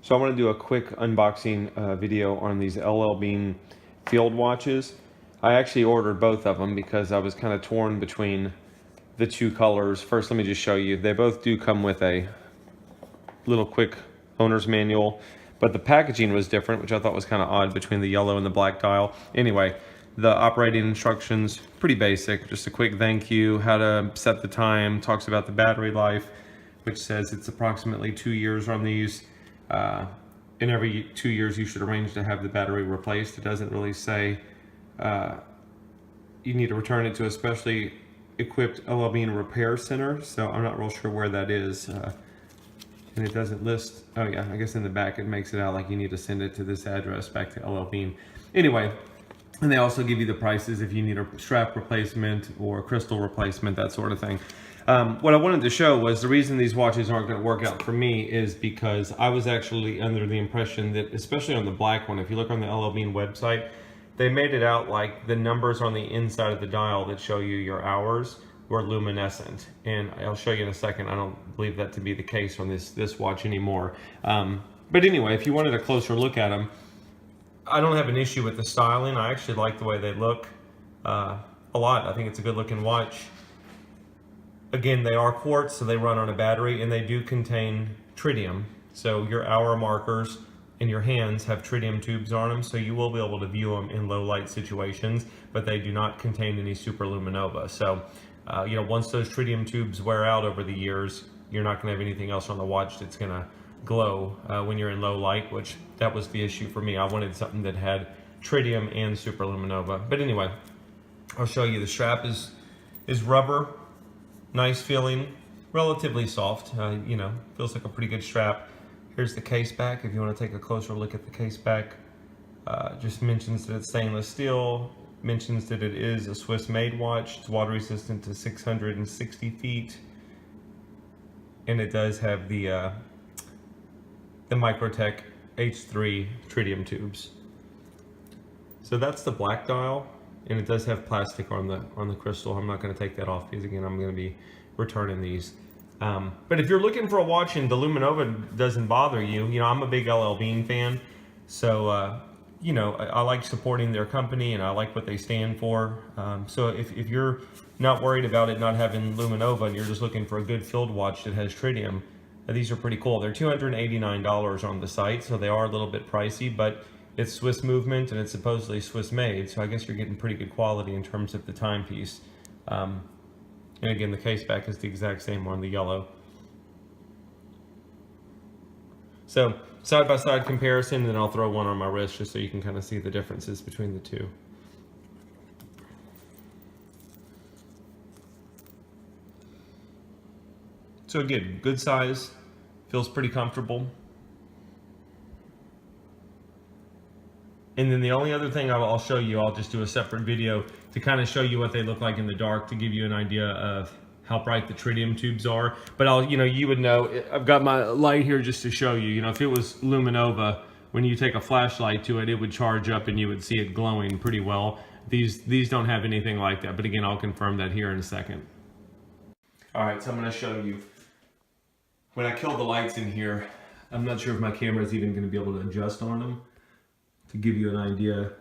So I want to do a quick unboxing video on these LL Bean field watches. I actually ordered both of them because I was kind of torn between the two colors. First, let me just show you. They both do come with a little quick owner's manual, but the packaging was different, which I thought was kind of odd between the yellow and the black dial. Anyway, the operating instructions, pretty basic. Just a quick thank you, how to set the time, talks about the battery life, which says it's approximately 2 years on these. And every 2 years you should arrange to have the battery replaced. It doesn't really say you need to return it to a specially equipped LL Bean repair center, so I'm not real sure where that is. And it doesn't list, oh yeah, I guess in the back it makes it out like you need to send it to this address back to LL Bean. Anyway, and they also give you the prices if you need a strap replacement or a crystal replacement, that sort of thing. What I wanted to show was the reason these watches aren't going to work out for me is because I was actually under the impression that, especially on the black one, if you look on the LL Bean website, they made it out like the numbers on the inside of the dial that show you your hours were luminescent. And I'll show you in a second, I don't believe that to be the case on this watch anymore. But anyway, if you wanted a closer look at them, I don't have an issue with the styling. I actually like the way they look a lot. I think it's a good looking watch. Again, they are quartz, so they run on a battery, and they do contain tritium. So your hour markers in your hands have tritium tubes on them, so you will be able to view them in low light situations, but they do not contain any superluminova. So, you know, once those tritium tubes wear out over the years, you're not gonna have anything else on the watch that's gonna glow when you're in low light, which that was the issue for me. I wanted something that had tritium and superluminova. But anyway, I'll show you. The strap is rubber. Nice feeling, relatively soft, you know, feels like a pretty good strap. Here's the case back, if you want to take a closer look at the case back. Just mentions that it's stainless steel, mentions that it is a Swiss-made watch, it's water resistant to 660 feet, and it does have the Microtech H3 tritium tubes. So that's the black dial. And it does have plastic on the crystal. I'm not going to take that off because, again, I'm going to be returning these. But if you're looking for a watch and the luminova doesn't bother you, you know, I'm a big LL Bean fan. So, you know, I like supporting their company and I like what they stand for. So if you're not worried about it not having luminova and you're just looking for a good field watch that has tritium, these are pretty cool. They're $289 on the site, so they are a little bit pricey, but it's Swiss movement and it's supposedly Swiss made, so I guess you're getting pretty good quality in terms of the timepiece. And again, the case back is the exact same on the yellow. So side-by-side comparison, and then I'll throw one on my wrist just so you can kind of see the differences between the two. So again, good size, feels pretty comfortable. And then the only other thing I'll show you, I'll just do a separate video to kind of show you what they look like in the dark to give you an idea of how bright the tritium tubes are. But you know, you would know, I've got my light here just to show you, you know, if it was luminova, when you take a flashlight to it, it would charge up and you would see it glowing pretty well. These don't have anything like that, but again, I'll confirm that here in a second. All right, so I'm gonna show you. When I kill the lights in here, I'm not sure if my camera is even gonna be able to adjust on them, to give you an idea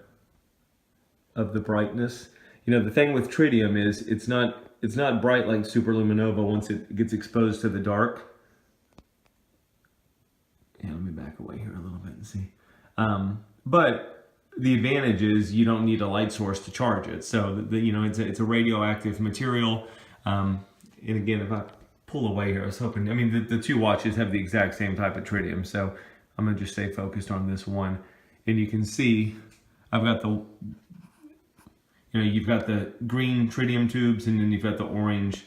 of the brightness. You know, the thing with tritium is it's not bright like superluminova once it gets exposed to the dark. Yeah, let me back away here a little bit and see. But the advantage is you don't need a light source to charge it. So you know, it's a radioactive material. And again, if I pull away here, I was hoping, I mean, the two watches have the exact same type of tritium. So I'm gonna just stay focused on this one. And you can see I've got you know, you've got the green tritium tubes and then you've got the orange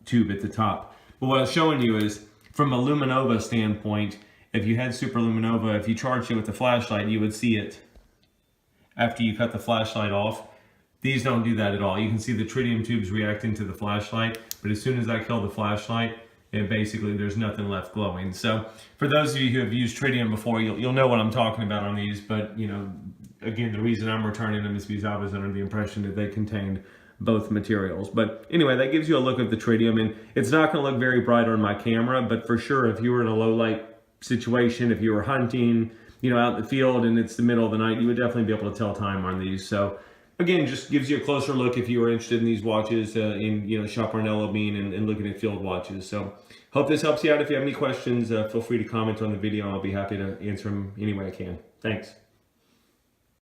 tube at the top. But what I was showing you is from a luminova standpoint, if you had superluminova, if you charged it with the flashlight, you would see it after you cut the flashlight off. These don't do that at all. You can see the tritium tubes reacting to the flashlight, but as soon as I kill the flashlight, and basically there's nothing left glowing. So for those of you who have used tritium before, you'll know what I'm talking about on these, but you know, again, the reason I'm returning them is because I was under the impression that they contained both materials. But anyway, that gives you a look at the tritium, and it's not going to look very bright on my camera, but for sure, if you were in a low light situation. If you were hunting, out in the field and it's the middle of the night, you would definitely be able to tell time on these. So again, just gives you a closer look if you are interested in these watches, in shop around LL Bean and looking at field watches. So hope this helps you out. If you have any questions, feel free to comment on the video. I'll be happy to answer them any way I can. Thanks.